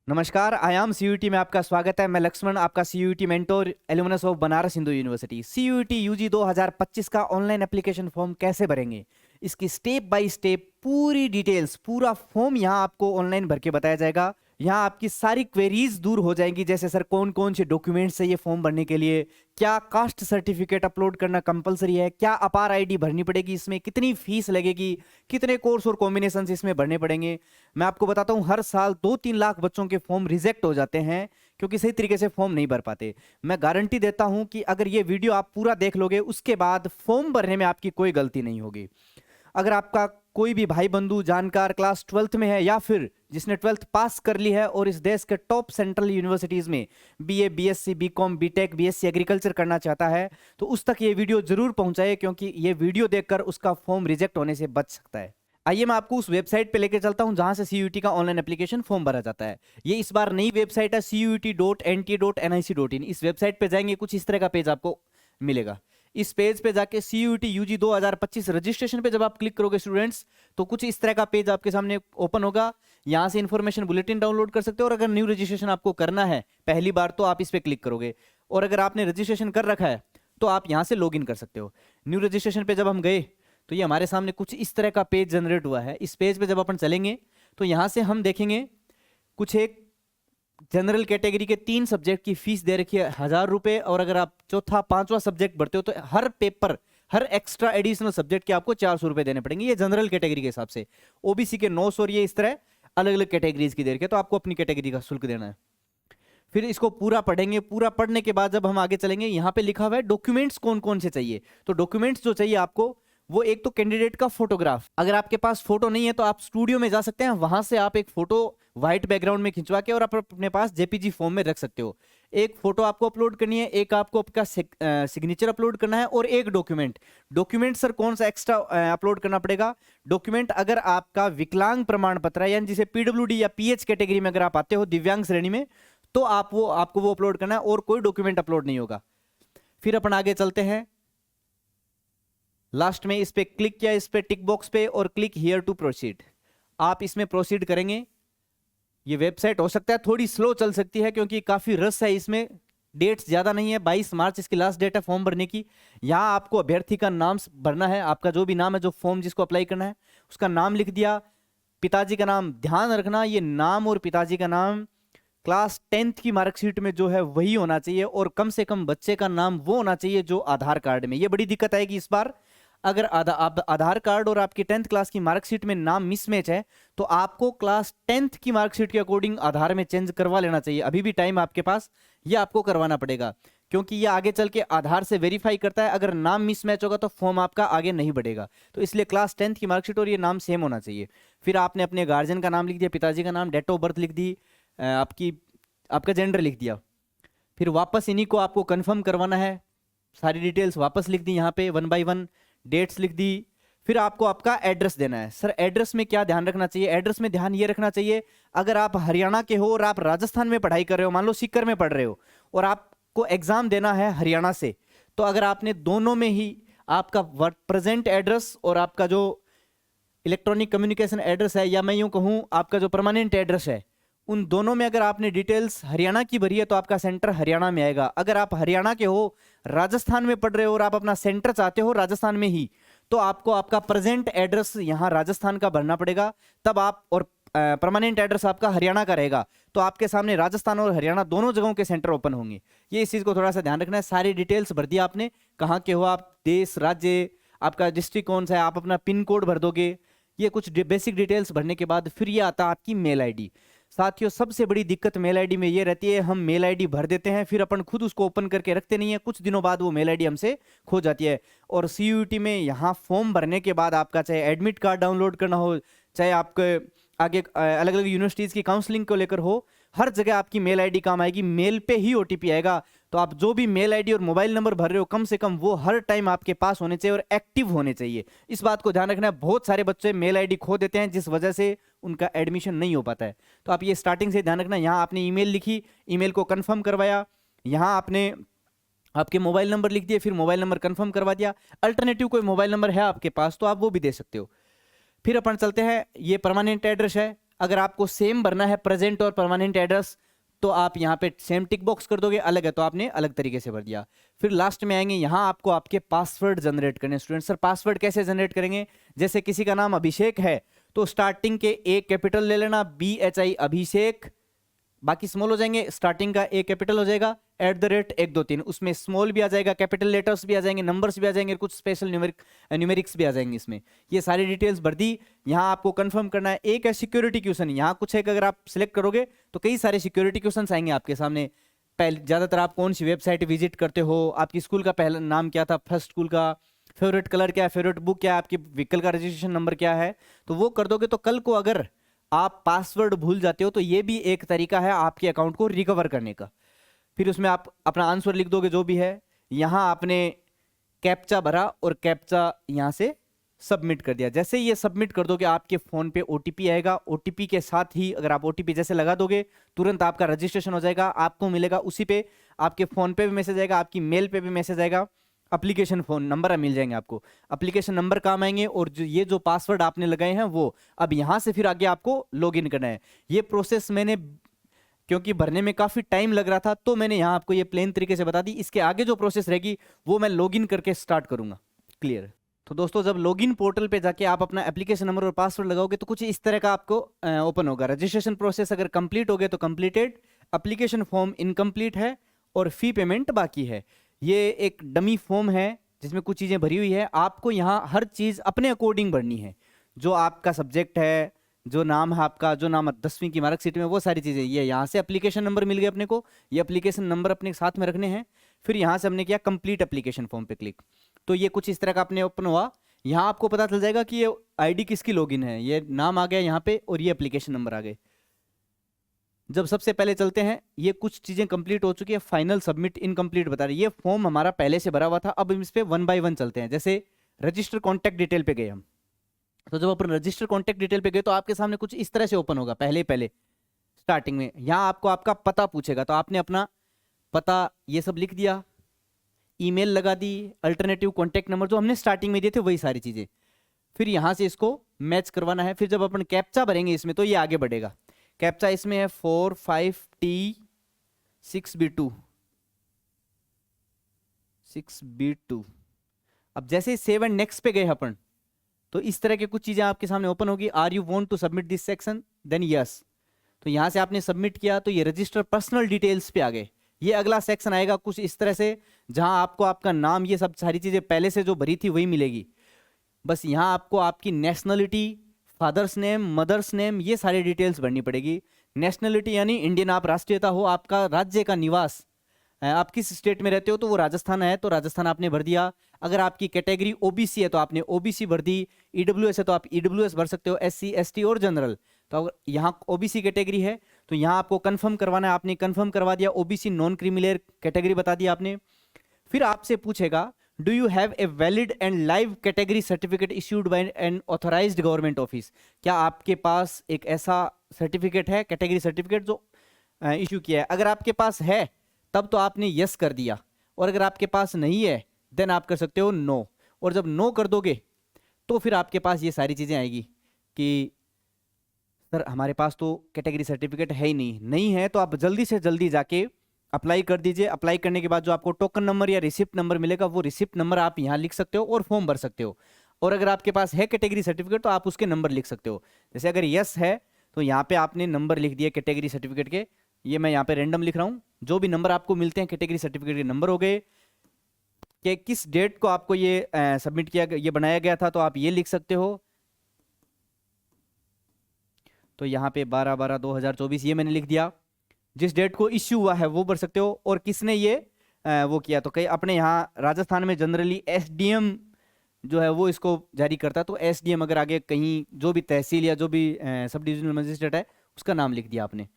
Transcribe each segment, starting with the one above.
नमस्कार, I am CUET में आपका स्वागत है। मैं लक्ष्मण, आपका CUET mentor, alumnus of Banaras Hindu University. CUET UG 2025 का ऑनलाइन एप्लीकेशन फॉर्म कैसे भरेंगे, इसकी स्टेप बाय स्टेप पूरी डिटेल्स, पूरा फॉर्म यहाँ आपको ऑनलाइन भर के बताया जाएगा। यहाँ आपकी सारी क्वेरीज दूर हो जाएंगी, जैसे सर कौन कौन से डॉक्यूमेंट्स चाहिए फॉर्म भरने के लिए, क्या कास्ट सर्टिफिकेट अपलोड करना कंपलसरी है, क्या अपार आईडी भरनी पड़ेगी, इसमें कितनी फीस लगेगी, कितने कोर्स और कॉम्बिनेशन इसमें भरने पड़ेंगे। मैं आपको बताता हूँ, हर साल 2-3 लाख बच्चों के फॉर्म रिजेक्ट हो जाते हैं क्योंकि सही तरीके से फॉर्म नहीं भर पाते। मैं गारंटी देता हूं कि अगर ये वीडियो आप पूरा देख लोगे, उसके बाद फॉर्म भरने में आपकी कोई गलती नहीं होगी। अगर आपका कोई भी भाई बंधु जानकार क्लास 12th में है या फिर जिसने 12th पास कर ली है और इस देश के टॉप सेंट्रल यूनिवर्सिटीज में BA, BSc, BCom, BTech, BSc agriculture करना चाहता है, तो उस तक ये वीडियो जरूर पहुंचाए, क्योंकि ये वीडियो देखकर उसका फॉर्म रिजेक्ट होने से बच सकता है। आइए मैं आपको उस वेबसाइट पे लेके चलता हूं जहां से सीयूईटी का ऑनलाइन एप्लीकेशन फॉर्म भरा जाता है। ये इस बार नई वेबसाइट है CUET.NTA.nic.in। इस वेबसाइट पे जाएंगे, कुछ इस तरह का पेज आपको मिलेगा। इस पेज पे जाके CUET UG 2025 रजिस्ट्रेशन पे जब आप क्लिक करोगे स्टूडेंट्स, तो कुछ इस तरह का पेज आपके सामने ओपन होगा। यहाँ से इन्फॉर्मेशन बुलेटिन डाउनलोड कर सकते हो, और अगर न्यू रजिस्ट्रेशन आपको करना है पहली बार, तो आप इस पे क्लिक करोगे, और अगर आपने रजिस्ट्रेशन कर रखा है तो आप यहाँ से लॉग इन कर सकते हो। न्यू रजिस्ट्रेशन पे जब हम गए तो ये हमारे सामने कुछ इस तरह का पेज जनरेट हुआ है। इस पेज पे जब अपन चलेंगे तो यहाँ से हम देखेंगे कुछ एक जनरल कैटेगरी के 3 सब्जेक्ट की फीस दे रखी है 1000 रुपए, और अगर आप चौथा 5वां सब्जेक्ट बढ़ते हो तो हर पेपर, हर एक्स्ट्रा एडिशनल सब्जेक्ट के आपको 400 रुपए देने पड़ेंगे। ये जनरल कैटेगरी के हिसाब से, ओबीसी के 900, और ये इस तरह अलग अलग कैटेगरीज की दे रखी है, तो आपको अपनी कैटेगरी का शुल्क देना है। फिर इसको पूरा पढ़ेंगे। पूरा पढ़ने के बाद जब हम आगे चलेंगे, यहाँ पे लिखा हुआ है डॉक्यूमेंट्स कौन कौन से चाहिए। तो डॉक्यूमेंट्स जो चाहिए आपको, वो एक तो कैंडिडेट का फोटोग्राफ, अगर आपके पास फोटो नहीं है तो आप स्टूडियो में जा सकते हैं, वहां से आप एक फोटो व्हाइट बैकग्राउंड में खिंचवा के और आप अपने पास जेपीजी फॉर्म में रख सकते हो। एक फोटो आपको अपलोड करनी है, एक आपको आपका सिग्नेचर अपलोड करना है, और एक डॉक्यूमेंट सर कौन सा एक्स्ट्रा अपलोड करना पड़ेगा। डॉक्यूमेंट अगर आपका विकलांग प्रमाण पत्र है, यानी जिसे पीडब्ल्यूडी या पीएच कैटेगरी में अगर आप आते हो, दिव्यांग श्रेणी में, तो आपको वो अपलोड करना है, और कोई डॉक्यूमेंट अपलोड नहीं होगा। फिर अपन आगे चलते हैं। लास्ट में इस पे क्लिक किया, इस पे टिक बॉक्स पे, और क्लिक हियर टू प्रोसीड। आप इसमें प्रोसीड करेंगे। ये वेबसाइट हो सकता है थोड़ी स्लो चल सकती है क्योंकि काफी रस है इसमें, डेट्स ज्यादा नहीं है। 22 मार्च इसकी लास्ट डेट है फॉर्म भरने की। यहाँ आपको अभ्यर्थी का नाम भरना है, आपका जो भी नाम है, जो फॉर्म जिसको अप्लाई करना है उसका नाम लिख दिया। पिताजी का नाम, ध्यान रखना ये नाम और पिताजी का नाम क्लास 10th की मार्कशीट में जो है वही होना चाहिए, और कम से कम बच्चे का नाम वो होना चाहिए जो आधार कार्ड में। ये बड़ी दिक्कत आएगी इस बार। अगर आधार कार्ड और आपकी 10th क्लास की मार्कशीट में नाम मिसमैच है, तो आपको क्लास 10th की मार्कशीट के अकॉर्डिंग आधार में चेंज करवा लेना चाहिए। अभी भी टाइम आपके पास, ये आपको करवाना पड़ेगा, क्योंकि ये आगे चल के आधार से वेरीफाई करता है। अगर नाम मिसमैच होगा तो फॉर्म आपका आगे नहीं बढ़ेगा। तो इसलिए क्लास 10th की मार्कशीट और ये नाम सेम होना चाहिए। फिर आपने अपने गार्जियन का नाम लिख दिया, पिताजी का नाम, डेट ऑफ बर्थ लिख दी, आपका जेंडर लिख दिया। फिर वापस इन्हीं को आपको कंफर्म करवाना है, सारी डिटेल्स वापस लिख दी यहाँ पे 1 बाय 1, डेट्स लिख दी। फिर आपको आपका एड्रेस देना है। सर एड्रेस में क्या ध्यान रखना चाहिए? एड्रेस में ध्यान ये रखना चाहिए, अगर आप हरियाणा के हो और आप राजस्थान में पढ़ाई कर रहे हो, मान लो सीकर में पढ़ रहे हो, और आपको एग्जाम देना है हरियाणा से, तो अगर आपने दोनों में ही आपका प्रेजेंट एड्रेस और आपका जो इलेक्ट्रॉनिक कम्युनिकेशन एड्रेस है, या मैं यूं कहूं आपका जो परमानेंट एड्रेस है, उन दोनों में अगर आपने डिटेल्स हरियाणा की भरी है तो आपका सेंटर हरियाणा में आएगा। अगर आप हरियाणा के हो, राजस्थान में पढ़ रहे हो और आप अपना सेंटर चाहते हो राजस्थान में ही, तो आपको आपका प्रेजेंट एड्रेस यहाँ राजस्थान का भरना पड़ेगा, तब आप, और परमानेंट एड्रेस आपका हरियाणा का रहेगा, तो आपके सामने राजस्थान और हरियाणा दोनों जगहों के सेंटर ओपन होंगे। ये इस चीज को थोड़ा सा ध्यान रखना है। सारी डिटेल्स भर दिया आपने, कहाँ के हो आप, देश, राज्य, आपका डिस्ट्रिक्ट कौन सा है, आप अपना पिन कोड भर दोगे। ये कुछ बेसिक डिटेल्स भरने के बाद फिर ये आता है आपकी मेल आईडी। साथियों सबसे बड़ी दिक्कत मेल आईडी में ये रहती है, हम मेल आईडी भर देते हैं, फिर अपन खुद उसको ओपन करके रखते नहीं है, कुछ दिनों बाद वो मेल आईडी हमसे खो जाती है। और सीयूईटी में यहाँ फॉर्म भरने के बाद आपका चाहे एडमिट कार्ड डाउनलोड करना हो, चाहे आपके आगे अलग अलग यूनिवर्सिटीज की काउंसलिंग को लेकर हो, हर जगह आपकी मेल आईडी काम आएगी। मेल पे ही ओटीपी आएगा, तो आप जो भी मेल आईडी और मोबाइल नंबर भर रहे हो, कम से कम वो हर टाइम आपके पास होने चाहिए और एक्टिव होने चाहिए। इस बात को ध्यान रखना है। बहुत सारे बच्चे मेल आईडी खो देते हैं, जिस वजह से उनका एडमिशन नहीं हो पाता है। तो आप ये स्टार्टिंग से ध्यान रखना। यहाँ आपने ईमेल लिखी, ईमेल को कंफर्म करवाया, यहाँ आपने आपके मोबाइल नंबर लिख दिए, फिर मोबाइल नंबर कंफर्म करवा दिया। अल्टरनेटिव कोई मोबाइल नंबर है आपके पास तो आप वो भी दे सकते हो। फिर अपन चलते हैं, ये परमानेंट एड्रेस है। अगर आपको सेम भरना है प्रेजेंट और परमानेंट एड्रेस तो आप यहाँ पे सेम टिक बॉक्स कर दोगे, अलग है तो आपने अलग तरीके से भर दिया। फिर लास्ट में आएंगे, यहाँ आपको आपके पासवर्ड जनरेट करने। स्टूडेंट सर पासवर्ड कैसे जनरेट करेंगे? जैसे किसी का नाम अभिषेक है तो स्टार्टिंग के ए कैपिटल ले लेना, BHI अभिषेक, बाकी स्मॉल हो जाएंगे, स्टार्टिंग का ए कैपिटल हो जाएगा, @123, उसमें स्मॉल भी आ जाएगा, कैपिटल लेटर्स भी आ जाएंगे, नंबर्स भी आ जाएंगे, कुछ स्पेशल न्यूमेरिक्स भी आ जाएंगे इसमें। ये सारी डिटेल्स भर दी। यहाँ आपको कंफर्म करना है। एक है सिक्योरिटी क्वेश्चन, यहाँ कुछ है कि अगर आप सिलेक्ट करोगे तो कई सारे सिक्योरिटी क्वेश्चन आएंगे आपके सामने। पहले ज्यादातर आप कौन सी वेबसाइट विजिट करते हो, आपकी स्कूल का पहला नाम क्या था, फर्स्ट स्कूल का, फेवरेट कलर क्या है, फेवरेट बुक क्या है, आपकी व्हीकल का रजिस्ट्रेशन नंबर क्या है, तो वो कर दोगे। तो कल को अगर आप पासवर्ड भूल जाते हो तो ये भी एक तरीका है आपके अकाउंट को रिकवर करने का। फिर उसमें आप अपना आंसर लिख दोगे जो भी है। यहाँ आपने कैप्चा भरा और कैप्चा यहाँ से सबमिट कर दिया। जैसे ये सबमिट कर दोगे आपके फोन पे OTP आएगा। OTP के साथ ही अगर आप OTP जैसे लगा दोगे तुरंत आपका रजिस्ट्रेशन हो जाएगा। आपको मिलेगा उसी पे, आपके फोन पे भी मैसेज आएगा, आपकी मेल पे भी मैसेज आएगा, एप्लीकेशन फोन नंबर मिल जाएंगे आपको, एप्लीकेशन नंबर काम आएंगे, और ये जो पासवर्ड आपने लगाए हैं वो अब यहां से फिर आगे आपको लॉगिन करना है। ये प्रोसेस मैंने क्योंकि भरने में काफी टाइम लग रहा था तो मैंने यहां आपको ये प्लेन तरीके से बता दी। इसके आगे जो प्रोसेस रहेगी वो मैं लॉगिन करके स्टार्ट करूंगा। क्लियर? तो दोस्तों जब लॉगिन पोर्टल पे जाके आप अपना एप्लीकेशन नंबर और पासवर्ड लगाओगे तो कुछ इस तरह का आपको ओपन होगा। रजिस्ट्रेशन प्रोसेस अगर कंप्लीट हो गया तो कंप्लीटेड, एप्लीकेशन फॉर्म इनकम्प्लीट है और फी पेमेंट बाकी है। ये एक डमी फॉर्म है जिसमें कुछ चीज़ें भरी हुई है। आपको यहाँ हर चीज़ अपने अकॉर्डिंग भरनी है। जो आपका सब्जेक्ट है, जो नाम है आपका, जो नाम 10वीं की मार्कशीट में, वो सारी चीज़ें। ये यहाँ से एप्लीकेशन नंबर मिल गए अपने को, ये एप्लीकेशन नंबर अपने साथ में रखने हैं। फिर यहाँ से हमने किया कंप्लीट एप्लीकेशन फॉर्म पे क्लिक, तो ये कुछ इस तरह का अपने ओपन हुआ। यहाँ आपको पता चल जाएगा कि ये ID किसकी लॉगिन है। ये नाम आ गया यहाँ पे और ये एप्लीकेशन नंबर आ गए। जब सबसे पहले चलते हैं, ये कुछ चीजें कंप्लीट हो चुकी है, फाइनल सबमिट इनकम्प्लीट बता रही है। ये फॉर्म हमारा पहले से भरा हुआ था। अब इस पे 1 बाय 1 चलते हैं। जैसे रजिस्टर कॉन्टैक्ट डिटेल पे गए हम, तो जब अपन रजिस्टर कॉन्टैक्ट डिटेल पे गए तो आपके सामने कुछ इस तरह से ओपन होगा। पहले स्टार्टिंग में यहाँ आपको आपका पता पूछेगा, तो आपने अपना पता ये सब लिख दिया, ईमेल लगा दी, अल्टरनेटिव कॉन्टैक्ट नंबर जो हमने स्टार्टिंग में दिए थे वही सारी चीजें। फिर यहाँ से इसको मैच करवाना है। फिर जब अपन कैप्चा भरेंगे इसमें तो ये आगे बढ़ेगा। कैप्चा इसमें है 45T6B2 6B2। अब जैसे 7 नेक्स्ट पे गए अपन तो इस तरह के कुछ चीजें आपके सामने ओपन होगी। Are you want to submit this section, then yes. तो यहां से आपने सबमिट किया तो ये रजिस्टर पर्सनल डिटेल्स पे आ गए। ये अगला सेक्शन आएगा कुछ इस तरह से, जहां आपको आपका नाम, ये सब सारी चीजें पहले से जो भरी थी वही मिलेगी। बस यहाँ आपको आपकी nationality, father's name, mother's name, ये सारी डिटेल्स भरनी पड़ेगी। नेशनलिटी यानी इंडियन आप राष्ट्रीयता हो, आपका राज्य का निवास, आप किस स्टेट में रहते हो, तो वो राजस्थान है तो राजस्थान आपने भर दिया। अगर आपकी कैटेगरी OBC है तो आपने OBC भर दी। EWS है तो आप EWS भर सकते हो, SC ST और जनरल। तो अगर यहाँ OBC कैटेगरी है तो यहाँ आपको कंफर्म करवाना है, आपने कंफर्म करवा दिया। OBC नॉन क्रिमिनल कैटेगरी बता दिया आपने। फिर आपसे पूछेगा do you have a valid and live category certificate issued by N authorised government office. क्या आपके पास एक ऐसा सर्टिफिकेट है, कैटेगरी सर्टिफिकेट, जो इश्यू किया है? अगर आपके पास है तब तो आपने यस कर दिया, और अगर आपके पास नहीं है देन आप कर सकते हो नो। और जब नो कर दोगे तो फिर आपके पास ये सारी चीज़ें आएगी कि सर हमारे पास तो कैटेगरी सर्टिफिकेट है ही नहीं है तो आप जल्दी से जल्दी जाके अप्लाई कर दीजिए। अप्लाई करने के बाद जो आपको टोकन नंबर या रिसिप्ट नंबर मिलेगा वो रिसिप्ट नंबर आप यहाँ लिख सकते हो और फॉर्म भर सकते हो। और अगर आपके पास है कैटेगरी सर्टिफिकेट तो आप उसके नंबर लिख सकते हो। जैसे अगर यस है तो यहाँ पे आपने नंबर लिख दिया कैटेगरी सर्टिफिकेट के, ये मैं यहाँ पे रैंडम लिख रहा हूँ। जो भी नंबर आपको मिलते हैं कैटेगरी सर्टिफिकेट के नंबर हो गए, कि किस डेट को आपको ये सबमिट किया, ये बनाया गया था, तो आप ये लिख सकते हो। तो यहाँ पे 12/12/2024 ये मैंने लिख दिया। जिस डेट को इश्यू हुआ है वो भर सकते हो, और किसने ये वो किया, तो कई अपने यहाँ राजस्थान में जनरली SDM जो है वो इसको जारी करता है। तो SDM अगर आगे कहीं जो भी तहसील या जो भी सब डिविजनल मजिस्ट्रेट है उसका नाम लिख दिया आपने।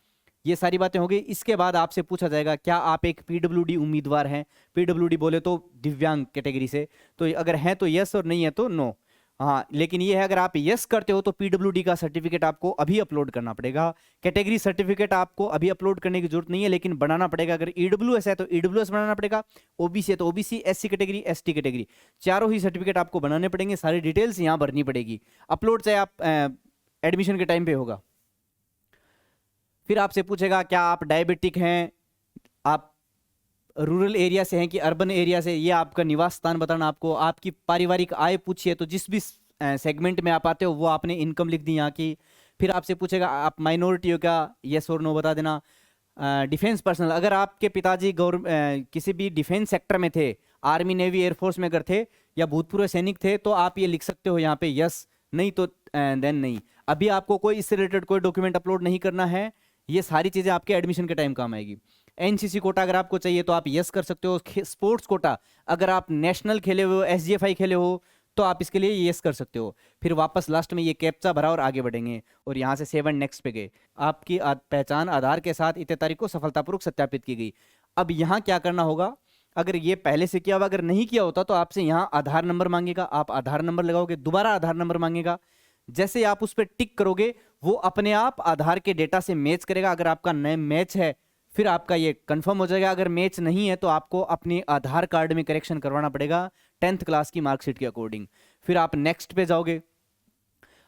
ये सारी बातें हो गई। इसके बाद आपसे पूछा जाएगा क्या आप एक PWD उम्मीदवार हैं। PWD बोले तो दिव्यांग कैटेगरी से, तो अगर हैं तो यस और नहीं है तो नो। हाँ, लेकिन ये है अगर आप यस करते हो तो PWD का सर्टिफिकेट आपको अभी अपलोड करना पड़ेगा। कैटेगरी सर्टिफिकेट आपको अभी अपलोड करने की जरूरत नहीं है, लेकिन बनाना पड़ेगा। अगर EWS है तो EWS बनाना पड़ेगा, OBC है तो OBC, SC category, ST category, चारों ही सर्टिफिकेट आपको बनाने पड़ेंगे। सारी डिटेल्स यहाँ भरनी पड़ेगी। अपलोड चाहे आप एडमिशन के टाइम पे होगा। फिर आपसे पूछेगा क्या आप डायबिटिक हैं, आप रूरल एरिया से हैं कि अर्बन एरिया से, ये आपका निवास स्थान बताना आपको, आपकी पारिवारिक आय पूछिए, तो जिस भी सेगमेंट में आप आते हो वो आपने इनकम लिख दी यहाँ की। फिर आपसे पूछेगा आप माइनॉरिटी हो क्या, यस और नो बता देना। डिफेंस पर्सनल, अगर आपके पिताजी किसी भी डिफेंस सेक्टर में थे, आर्मी नेवी एयरफोर्स में अगर थे या भूतपूर्व सैनिक थे, तो आप ये लिख सकते हो यहाँ पे यस, नहीं तो देन नहीं। अभी आपको कोई इससे रिलेटेड कोई डॉक्यूमेंट अपलोड नहीं करना है, ये सारी चीज़ें आपके एडमिशन के टाइम काम आएगी। एनसीसी कोटा अगर आपको चाहिए तो आप यस कर सकते हो। स्पोर्ट्स कोटा, अगर आप नेशनल खेले हुए हो, एसजीएफआई खेले हो, तो आप इसके लिए यस कर सकते हो। फिर वापस लास्ट में ये कैप्चा भरा और आगे बढ़ेंगे, और यहाँ से 7 नेक्स्ट पे गए। आपकी पहचान आधार के साथ इतने तारीख को सफलतापूर्वक सत्यापित की गई। अब यहाँ क्या करना होगा, अगर ये पहले से किया हुआ, अगर नहीं किया होता तो आपसे यहाँ आधार नंबर मांगेगा, आप आधार नंबर लगाओगे, दोबारा आधार नंबर मांगेगा। जैसे आप उस पर टिक करोगे वो अपने आप आधार के डेटा से मैच करेगा। अगर आपका नया मैच है फिर आपका ये कंफर्म हो जाएगा, अगर मैच नहीं है तो आपको अपने आधार कार्ड में करेक्शन करवाना पड़ेगा 10th क्लास की मार्कशीट के अकॉर्डिंग। फिर आप नेक्स्ट पे जाओगे,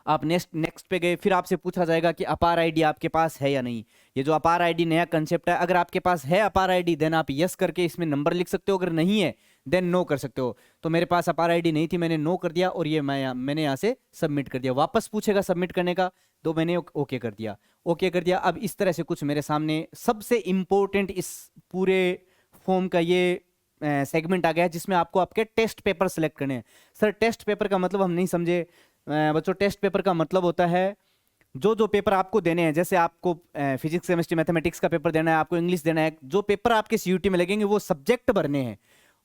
आप नेक्स्ट पे गए, फिर आपसे पूछा जाएगा कि अपार आईडी आपके पास है या नहीं। ये जो अपार आईडी नया कंसेप्ट है, अगर आपके पास है अपार आईडी देन आप यस करके इसमें नंबर लिख सकते हो, अगर नहीं है देन नो कर सकते हो। तो मेरे पास अपार आईडी नहीं थी, मैंने नो कर दिया और ये मैंने यहाँ से सबमिट कर दिया। वापस पूछेगा सबमिट करने का, तो मैंने ओके कर दिया, ओके कर दिया। अब इस तरह से कुछ मेरे सामने सबसे इंपॉर्टेंट इस पूरे फॉर्म का ये सेगमेंट आ गया है, जिसमें आपको आपके टेस्ट पेपर सेलेक्ट करने हैं। सर टेस्ट पेपर का मतलब हम नहीं समझे बच्चों। टेस्ट पेपर का मतलब होता है जो पेपर आपको देने हैं, जैसे आपको फिजिक्स केमिस्ट्री मैथमेटिक्स का पेपर देना है, आपको इंग्लिश देना है, जो पेपर आपके सीयूटी में लगेंगे वो सब्जेक्ट भरने हैं।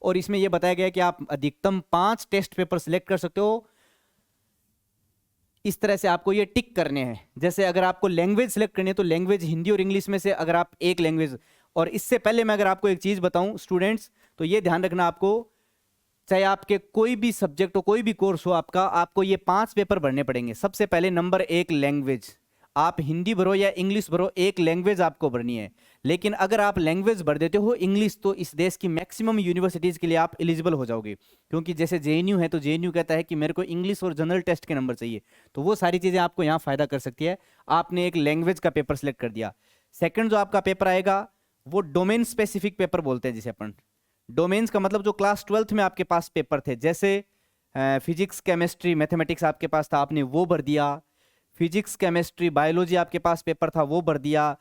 और इसमें यह बताया गया है कि आप अधिकतम 5 टेस्ट पेपर सिलेक्ट कर सकते हो। इस तरह से आपको ये टिक करने हैं। जैसे अगर आपको लैंग्वेज सिलेक्ट करनी है तो लैंग्वेज हिंदी और इंग्लिश में से अगर आप एक लैंग्वेज, और इससे पहले मैं अगर आपको एक चीज बताऊं स्टूडेंट्स, तो ये ध्यान रखना आपको, चाहे आपके कोई भी सब्जेक्ट हो, कोई भी कोर्स हो आपका, आपको ये 5 पेपर भरने पड़ेंगे। सबसे पहले नंबर 1 लैंग्वेज, आप हिंदी भरो या इंग्लिश भरो, एक लैंग्वेज आपको भरनी है। लेकिन अगर आप लैंग्वेज भर देते हो इंग्लिश, तो इस देश की मैक्सिमम यूनिवर्सिटीज के लिए आप एलिजिबल हो जाओगे। क्योंकि जैसे जेएनयू है तो जेएनयू कहता है कि मेरे को इंग्लिश और जनरल टेस्ट के नंबर चाहिए, तो वो सारी चीजें आपको यहाँ फायदा कर सकती है। आपने एक लैंग्वेज का पेपर सिलेक्ट कर दिया। सेकंड जो आपका पेपर आएगा वो डोमेन स्पेसिफिक पेपर बोलते हैं, जिसे अपन डोमेन्स का मतलब जो क्लास 12th में आपके पास पेपर थे, जैसे फिजिक्स केमिस्ट्री मैथमेटिक्स आपके पास था, आपने वो भर दिया। फिजिक्स केमिस्ट्री बायोलॉजी आपके पास पेपर था, वो भर दिया।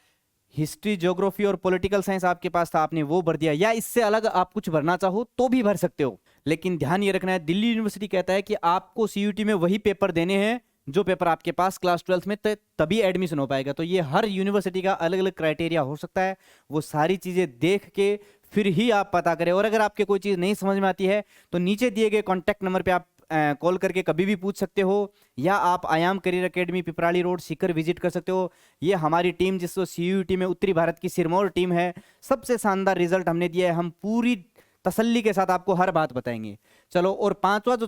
हिस्ट्री ज्योग्राफी और पॉलिटिकल साइंस आपके पास था, आपने वो भर दिया। या इससे अलग आप कुछ भरना चाहो तो भी भर सकते हो, लेकिन ध्यान ये रखना है दिल्ली यूनिवर्सिटी कहता है कि आपको सीयूटी में वही पेपर देने हैं जो पेपर आपके पास क्लास 12th में, तभी एडमिशन हो पाएगा। तो ये हर यूनिवर्सिटी का अलग अलग क्राइटेरिया हो सकता है, वो सारी चीजें देख के फिर ही आप पता करें। और अगर आपके कोई चीज नहीं समझ में आती है तो नीचे दिए गए कॉन्टैक्ट नंबर पे आप कॉल करके कभी भी पूछ सकते हो, या आप आयाम career academy Piprali road Sikar visit कर सकते हो। ये हमारी टीम जिसको सीयूटी में उत्तरी भारत की सिरमौर टीम है, सबसे शानदार रिजल्ट हमने दिया है। हम पूरी तसल्ली के साथ आपको हर बात बताएंगे। चलो, और 5वां जो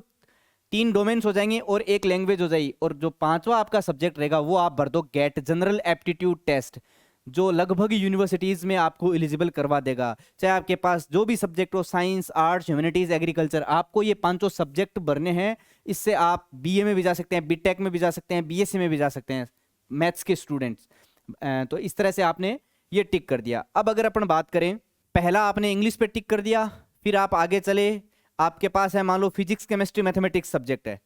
3 डोमेन्स हो जाएंगे और एक लैंग्वेज हो जाएगी, और जो 5वां आपका सब्जेक्ट रहेगा वो आप भर दो गेट जनरल एप्टीट्यूड टेस्ट, जो लगभग यूनिवर्सिटीज में आपको एलिजिबल करवा देगा। चाहे आपके पास जो भी सब्जेक्ट हो, साइंस आर्ट्स ह्यूमैनिटीज एग्रीकल्चर, आपको ये 5 सब्जेक्ट भरने हैं। इससे आप बीए में भी जा सकते हैं, बीटेक में भी जा सकते हैं, बीएससी में भी जा सकते हैं, मैथ्स के स्टूडेंट्स। तो इस तरह से आपने ये टिक कर दिया। अब अगर अपन बात करें, पहला आपने इंग्लिश पे टिक कर दिया, फिर आप आगे चले, आपके पास है मान लो फिजिक्स केमिस्ट्री मैथमेटिक्स सब्जेक्ट है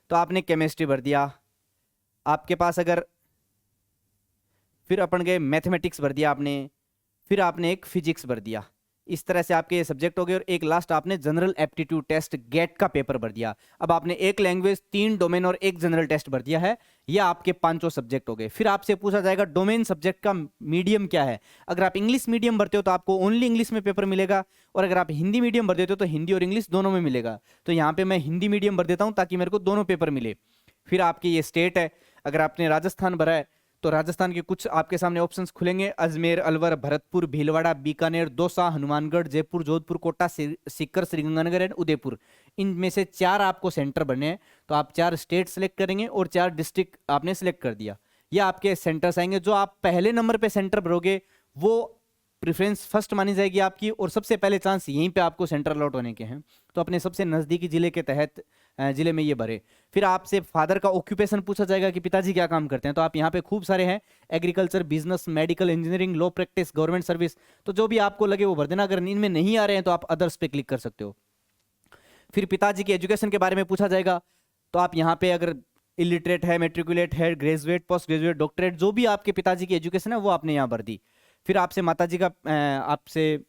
तो आपने केमिस्ट्री भर दिया। आपके पास अगर फिर अपन गए मैथमेटिक्स भर दिया आपने, फिर आपने एक फिजिक्स भर दिया। इस तरह से आपके ये सब्जेक्ट हो गए, और एक लास्ट आपने जनरल एप्टीट्यूड टेस्ट गेट का पेपर भर दिया। अब आपने एक लैंग्वेज, 3 डोमेन और एक जनरल टेस्ट भर दिया है। ये आपके 5 सब्जेक्ट हो गए। फिर आपसे पूछा जाएगा डोमेन सब्जेक्ट का मीडियम क्या है। अगर आप इंग्लिश मीडियम भरते हो तो आपको ओनली इंग्लिश में पेपर मिलेगा, और अगर आप हिंदी मीडियम भर देते हो तो हिंदी और इंग्लिश दोनों में मिलेगा। तो यहाँ पे मैं हिंदी मीडियम भर देता हूँ ताकि मेरे को दोनों पेपर मिले। फिर आपकी ये स्टेट है, अगर आपने राजस्थान भरा है तो राजस्थान के कुछ आपके सामने ऑप्शंस खुलेंगे, अजमेर, अलवर, भरतपुर, भीलवाड़ा, बीकानेर, दौसा, हनुमानगढ़, जयपुर, जोधपुर, कोटा, सीकर, श्रीगंगानगर एंड उदयपुर। इनमें से 4 आपको सेंटर बनने हैं, तो आप 4 स्टेट सेलेक्ट करेंगे और 4 डिस्ट्रिक्ट आपने सेलेक्ट कर दिया। ये आपके सेंटर्स आएंगे। जो आप पहले नंबर पे सेंटर भरोगे वो प्रेफरेंस फर्स्ट मानी जाएगी आपकी, और सबसे पहले चांस यहीं पे आपको सेंटर अलॉट होने के हैं। तो अपने सबसे नज़दीकी जिले के तहत जिले में ये भरे। फिर आपसे फादर का ऑक्यूपेशन पूछा जाएगा कि पिताजी क्या काम करते हैं, तो आप यहाँ पे खूब सारे हैं, agriculture, business, medical, engineering, law practice, government service, तो जो भी आपको लगे वो भर देना। अगर इनमें नहीं आ रहे हैं तो आप अदर्स पे क्लिक कर सकते हो। फिर पिताजी की एजुकेशन के बारे में पूछा जाएगा, तो आप यहाँ पे अगर इलिटरेट है, मेट्रिकुलेट है, ग्रेजुएट, पोस्ट ग्रेजुएट, डॉक्टरेट, जो भी आपके पिताजी की एजुकेशन है वो आपने यहाँ भर दी। फिर आपसे माताजी का आपसे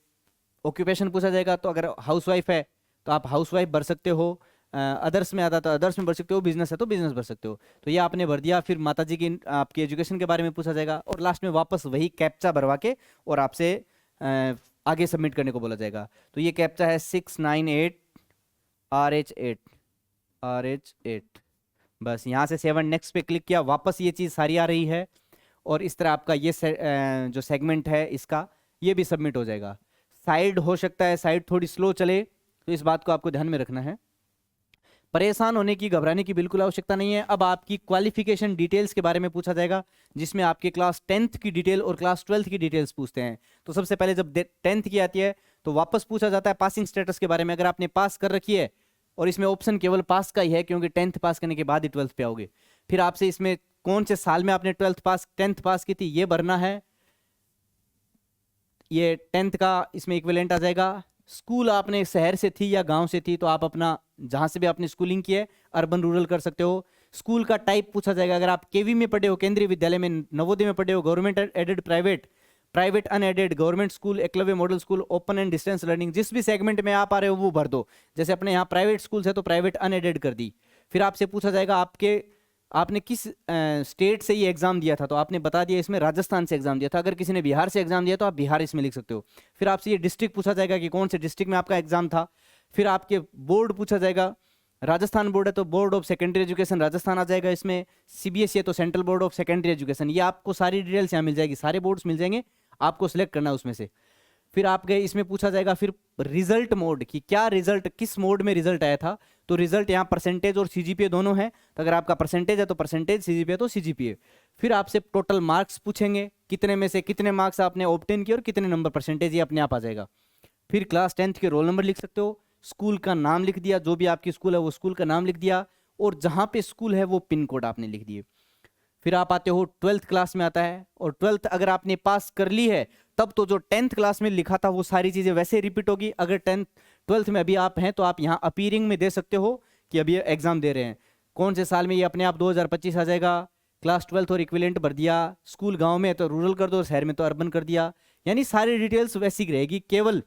ऑक्यूपेशन पूछा जाएगा, तो अगर हाउसवाइफ है तो आप हाउसवाइफ भर सकते हो, अदर्स में आता तो अदर्स में भर सकते हो, बिजनेस है तो बिजनेस भर सकते हो, तो ये आपने भर दिया। फिर माताजी की आपकी एजुकेशन के बारे में पूछा जाएगा और लास्ट में वापस वही कैप्चा भरवा के और आपसे आगे सबमिट करने को बोला जाएगा। तो ये कैप्चा है 698RH8। बस यहाँ से 7 नेक्स्ट पे क्लिक किया, वापस ये चीज़ सारी आ रही है और इस तरह आपका ये जो सेगमेंट है इसका ये भी सबमिट हो जाएगा। साइड हो सकता है साइड थोड़ी स्लो चले, तो इस बात को आपको ध्यान में रखना है। परेशान होने की, घबराने की बिल्कुल आवश्यकता नहीं है। अब आपकी क्वालिफिकेशन डिटेल्स के बारे में पूछा जाएगा, जिसमें आपके क्लास 10th की डिटेल और क्लास 12th की डिटेल्स पूछते हैं। तो सबसे पहले जब 10th की आती है तो वापस पूछा जाता है पासिंग स्टेटस के बारे में। अगर आपने पास कर रखी है, और इसमें ऑप्शन केवल पास का ही है क्योंकि 10th पास करने के बाद ही 12th पे आओगे। फिर आपसे इसमें कौन से साल में आपने 10th पास की थी ये भरना है। ये 10th का इसमें इक्विवेलेंट आ जाएगा। स्कूल आपने शहर से थी या गांव से थी, तो आप अपना जहां से भी आपने स्कूलिंग की है अर्बन रूरल कर सकते हो। स्कूल का टाइप पूछा जाएगा, अगर आप केवी में पढ़े हो, केंद्रीय विद्यालय में, नवोदय में पढ़े हो, government aided, private unaided, government school, Eklavya model school, open and distance learning, जिस भी सेगमेंट में आप आ रहे हो वो भर दो। जैसे अपने यहाँ प्राइवेट स्कूल है तो प्राइवेट अनएडेड कर दी। फिर आपसे पूछा जाएगा आपने किस स्टेट से ये एग्जाम दिया था, तो आपने बता दिया इसमें राजस्थान से एग्जाम दिया था। अगर किसी ने बिहार से एग्जाम दिया तो आप बिहार इसमें लिख सकते हो। फिर आपसे ये डिस्ट्रिक्ट पूछा जाएगा कि कौन से डिस्ट्रिक्ट में आपका एग्जाम था। फिर आपके बोर्ड पूछा जाएगा, राजस्थान बोर्ड है तो board of secondary education Rajasthan आ जाएगा इसमें। सीबीएसई है तो central board of secondary education. ये आपको सारी डिटेल्स यहाँ मिल जाएगी, सारे बोर्ड्स मिल जाएंगे, आपको सिलेक्ट करना है उसमें से। फिर आप गए, इसमें पूछा जाएगा फिर रिजल्ट मोड की, क्या रिजल्ट, किस मोड में रिजल्ट आया था। तो रिजल्ट यहाँ परसेंटेज और सीजीपीए दोनों है, तो अगर आपका परसेंटेज है तो परसेंटेज, सीजीपीए तो सीजीपीए। फिर आपसे टोटल मार्क्स पूछेंगे, कितने में से कितने मार्क्स आपने ऑब्टेन किए और कितने नंबर परसेंटेज, ये अपने आप आ जाएगा। फिर क्लास 10th के रोल नंबर लिख सकते हो, स्कूल का नाम लिख दिया, जो भी आपकी स्कूल है वो स्कूल का नाम लिख दिया, और जहाँ पे स्कूल है वो पिन कोड आपने लिख दिए। फिर आप आते हो 12th क्लास में आता है, और 12th अगर आपने पास कर ली है तब तो जो 10th क्लास में लिखा था वो सारी चीजें वैसे रिपीट होगी। अगर 12th में अभी आप हैं तो आप यहाँ अपीयरिंग में दे सकते हो कि अभी एग्जाम दे रहे हैं, कौन से साल में, ये अपने आप 2025 आ जाएगा। क्लास 12th और इक्विवेलेंट भर दिया, स्कूल गांव में है तो रूरल कर दो, शहर में तो अर्बन कर दिया, यानी सारी डिटेल्स वैसी रहेगी। केवल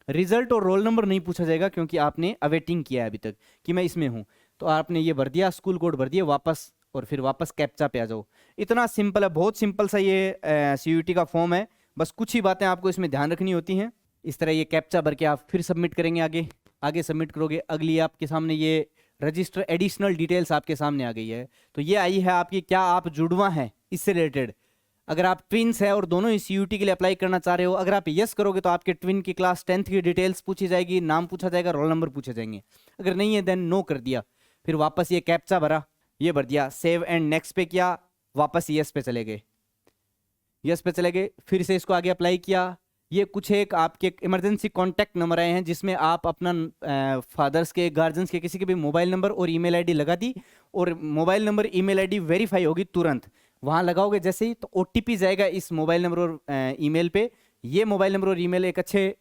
रिजल्ट और रोल नंबर नहीं पूछा जाएगा क्योंकि आपने अवेटिंग किया है अभी तक कि मैं इसमें हूँ, तो आपने ये भर दिया, स्कूल कोड भर दिया वापस, और फिर वापस कैप्चा पे आ जाओ। इतना सिंपल है, बहुत सिंपल सा ये सीयूईटी का फॉर्म है। बस कुछ ही बातें आपको इसमें ध्यान रखनी होती हैं। इस तरह ये कैप्चा भर के आप फिर सबमिट करेंगे, आगे सबमिट करोगे। अगली आपके सामने ये रजिस्टर एडिशनल डिटेल्स आपके सामने आ गई है। तो ये आई है आपकी, क्या आप जुड़वा हैं इससे रिलेटेड। अगर आप ट्विन्स है और दोनों ही सीयूईटी के लिए अप्लाई करना चाह रहे हो, अगर आप यस करोगे तो आपके ट्विन की क्लास 10th की डिटेल्स पूछी जाएगी, नाम पूछा जाएगा, रोल नंबर पूछे जाएंगे। अगर नहीं है देन नो कर दिया। फिर वापस ये कैप्चा भरा, ये भर दिया, सेव एंड नेक्स्ट पे किया, वापस यस पे चले गए, यस पे चले गए। फिर से इसको आगे अप्लाई किया। ये कुछ एक आपके इमरजेंसी कॉन्टैक्ट नंबर आए हैं जिसमें आप अपना फादर्स के, गार्जियंस के किसी के भी मोबाइल नंबर और ईमेल आईडी लगा दी, और mobile number email ID verify होगी तुरंत। वहाँ लगाओगे जैसे ही तो ओटीपी जाएगा इस मोबाइल नंबर और ईमेल पे। ये मोबाइल नंबर और ईमेल एक अच्छे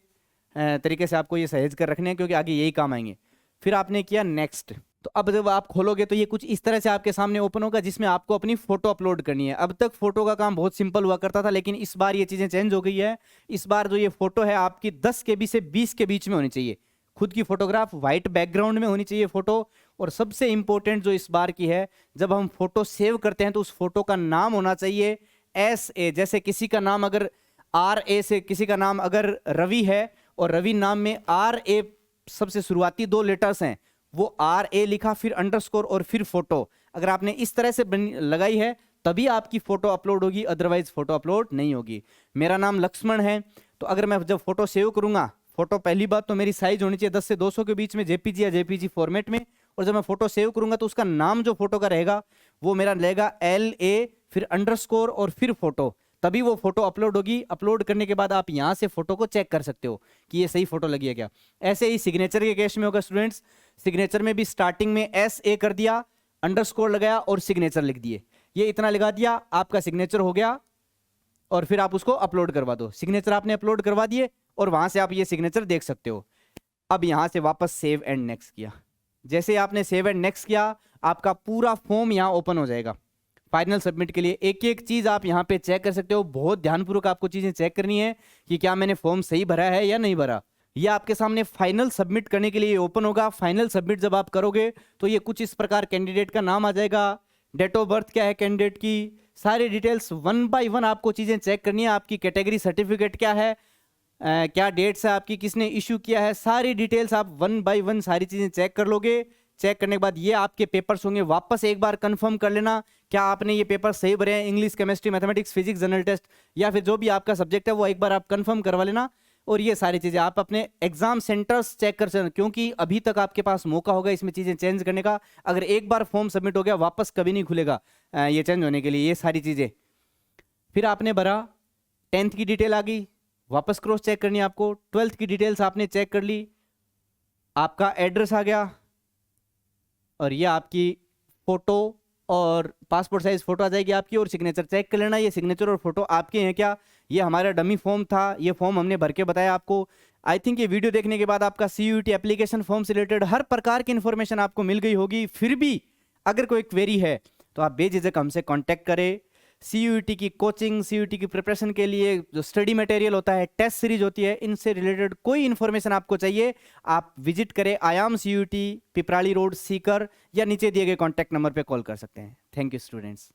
तरीके से आपको ये सहेज कर रखने हैं क्योंकि आगे यही काम आएंगे। फिर आपने किया नेक्स्ट। तो अब जब आप खोलोगे तो ये कुछ इस तरह से आपके सामने ओपन होगा जिसमें आपको अपनी फोटो अपलोड करनी है। अब तक फोटो का काम बहुत सिंपल हुआ करता था, लेकिन इस बार ये चीजें चेंज हो गई है। इस बार जो ये फोटो है आपकी 10 KB से 20 के बीच में होनी चाहिए। खुद की फोटोग्राफ, व्हाइट बैकग्राउंड में होनी चाहिए फोटो। और सबसे इंपॉर्टेंट जो इस बार की है, जब हम फोटो सेव करते हैं तो उस फोटो का नाम होना चाहिए SA। जैसे किसी का नाम अगर RA से, किसी का नाम अगर रवि है और रवि नाम में RA सबसे शुरुआती 2 लेटर्स हैं, वो RA लिखा, फिर अंडरस्कोर और फिर फोटो। अगर आपने इस तरह से लगाई है तभी आपकी फोटो अपलोड होगी, अदरवाइज फोटो अपलोड नहीं होगी। मेरा नाम लक्ष्मण है, तो अगर मैं जब फोटो सेव करूंगा, फोटो पहली बात तो मेरी साइज होनी चाहिए 10 से 200 के बीच में, JPG या JPG फॉर्मेट में। और जब मैं फोटो सेव करूंगा तो उसका नाम जो फोटो का रहेगा वो मेरा रहेगा LA, फिर अंडरस्कोर और फिर फोटो, तभी वो फोटो अपलोड होगी। अपलोड करने के बाद आप यहाँ से फोटो को चेक कर सकते हो कि ये सही फोटो लगी है क्या। ऐसे ही सिग्नेचर के केस में होगा स्टूडेंट्स, सिग्नेचर में भी स्टार्टिंग में SA कर दिया, अंडरस्कोर लगाया और सिग्नेचर लिख दिए, ये इतना लगा दिया, आपका सिग्नेचर हो गया और फिर आप उसको अपलोड करवा दो। सिग्नेचर आपने अपलोड करवा दिए और वहां से आप ये सिग्नेचर देख सकते हो। अब यहां से वापस सेव एंड नेक्स्ट किया, जैसे आपने सेव एंड नेक्स्ट किया आपका पूरा फॉर्म यहां ओपन हो जाएगा फाइनल सबमिट के लिए। एक एक चीज आप यहां पे चेक कर सकते हो, बहुत ध्यानपूर्वक आपको चीजें चेक करनी है कि क्या मैंने फॉर्म सही भरा है या नहीं भरा। ये आपके सामने फाइनल सबमिट करने के लिए ओपन होगा। फाइनल सबमिट जब आप करोगे तो ये कुछ इस प्रकार कैंडिडेट का नाम आ जाएगा, डेट ऑफ बर्थ क्या है कैंडिडेट की, सारी डिटेल्स 1 बाय 1 आपको चीजें चेक करनी है। आपकी कैटेगरी सर्टिफिकेट क्या है, क्या डेट्स है आपकी, किसने इशू किया है, सारी डिटेल्स आप 1 बाय 1 सारी चीजें चेक कर लोगे। चेक करने के बाद ये आपके पेपर्स होंगे, वापस एक बार कंफर्म कर लेना क्या आपने ये पेपर सही भरे हैं, English, chemistry, mathematics, physics, general test या फिर जो भी आपका सब्जेक्ट है वो एक बार आप कंफर्म करवा लेना। और ये सारी चीजें आप अपने एग्जाम सेंटर्स चेक कर सकते, क्योंकि अभी तक आपके पास मौका होगा इसमें चीजें चेंज करने का। अगर एक बार फॉर्म सबमिट हो गया वापस कभी नहीं खुलेगा ये चेंज होने के लिए, ये सारी चीजें। फिर आपने भरा, 10th की डिटेल आ गई, वापस क्रॉस चेक करनी है आपको। 12th की डिटेल्स आपने चेक कर ली, आपका एड्रेस आ गया और ये आपकी फोटो और पासपोर्ट साइज फोटो आ जाएगी आपकी। और सिग्नेचर चेक कर लेना, ये सिग्नेचर और फोटो आपके हैं क्या। ये हमारा डमी फॉर्म था, ये फॉर्म हमने भर के बताया आपको। आई थिंक ये वीडियो देखने के बाद आपका CUET एप्लीकेशन फॉर्म से रिलेटेड हर प्रकार की इन्फॉर्मेशन आपको मिल गई होगी। फिर भी अगर कोई क्वेरी है तो आप बेझिझक हमसे कांटेक्ट करें। CUET की कोचिंग, CUET की प्रिपरेशन के लिए जो स्टडी मटेरियल होता है, टेस्ट सीरीज होती है, इनसे रिलेटेड कोई इन्फॉर्मेशन आपको चाहिए आप विजिट करें IAM CUET, Piprali road, Sikar, या नीचे दिए गए कॉन्टैक्ट नंबर पे कॉल कर सकते हैं। Thank you students.